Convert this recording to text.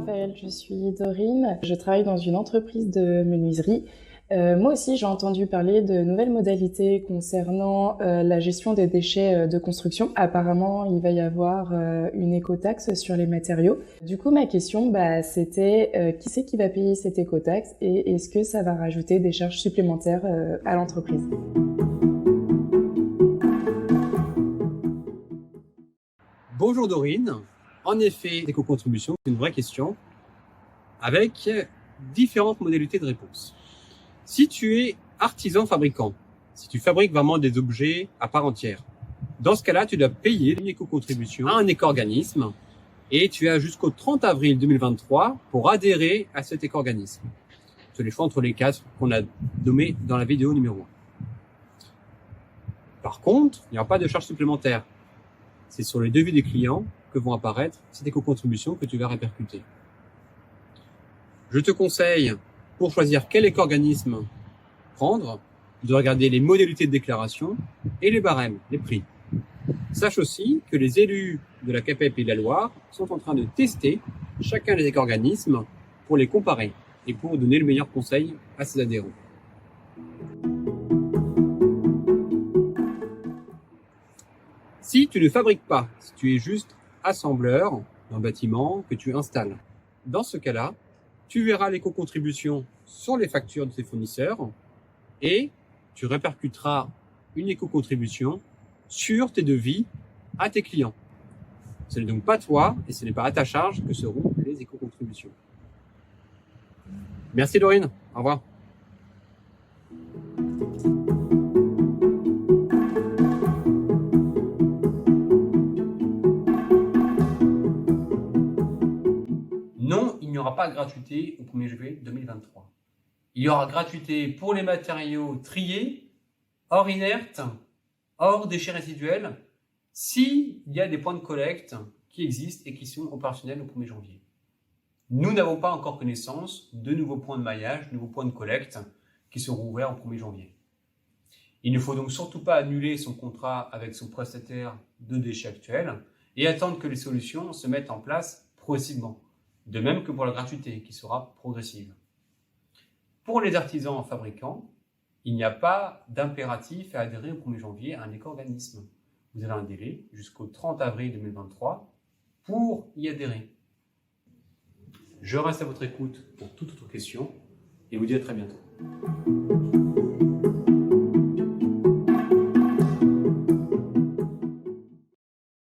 Raphaël, je suis Dorine. Je travaille dans une entreprise de menuiserie. Moi aussi, j'ai entendu parler de nouvelles modalités concernant la gestion des déchets de construction. Apparemment, il va y avoir une écotaxe sur les matériaux. Du coup, ma question, c'était qui c'est qui va payer cette écotaxe et est-ce que ça va rajouter des charges supplémentaires à l'entreprise? Bonjour Dorine. En effet, l'éco-contribution, c'est une vraie question avec différentes modalités de réponse. Si tu es artisan fabricant, si tu fabriques vraiment des objets à part entière, dans ce cas-là, tu dois payer une éco-contribution à un éco-organisme et tu as jusqu'au 30 avril 2023 pour adhérer à cet éco-organisme. Tu as les choix entre les quatre qu'on a nommés dans la vidéo numéro 1. Par contre, il n'y aura pas de charge supplémentaire. C'est sur les devis des clients que vont apparaître cette éco-contribution que tu vas répercuter. Je te conseille, pour choisir quel éco-organisme prendre, de regarder les modalités de déclaration et les barèmes, les prix. Sache aussi que les élus de la CAPEP et de la Loire sont en train de tester chacun des éco-organismes pour les comparer et pour donner le meilleur conseil à ses adhérents. Si tu ne fabriques pas, si tu es juste assembleur d'un bâtiment que tu installes, dans ce cas-là, tu verras l'éco-contribution sur les factures de tes fournisseurs et tu répercuteras une éco-contribution sur tes devis à tes clients. Ce n'est donc pas toi et ce n'est pas à ta charge que seront les éco-contributions. Merci Dorine, au revoir. Non, il n'y aura pas de gratuité au 1er juillet 2023. Il y aura gratuité pour les matériaux triés, hors inerte, hors déchets résiduels, s'il y a des points de collecte qui existent et qui sont opérationnels au 1er janvier. Nous n'avons pas encore connaissance de nouveaux points de maillage, de nouveaux points de collecte qui seront ouverts au 1er janvier. Il ne faut donc surtout pas annuler son contrat avec son prestataire de déchets actuel et attendre que les solutions se mettent en place progressivement. De même que pour la gratuité, qui sera progressive. Pour les artisans fabricants, il n'y a pas d'impératif à adhérer au 1er janvier à un éco-organisme. Vous avez un délai jusqu'au 30 avril 2023 pour y adhérer. Je reste à votre écoute pour toute autre question et vous dis à très bientôt.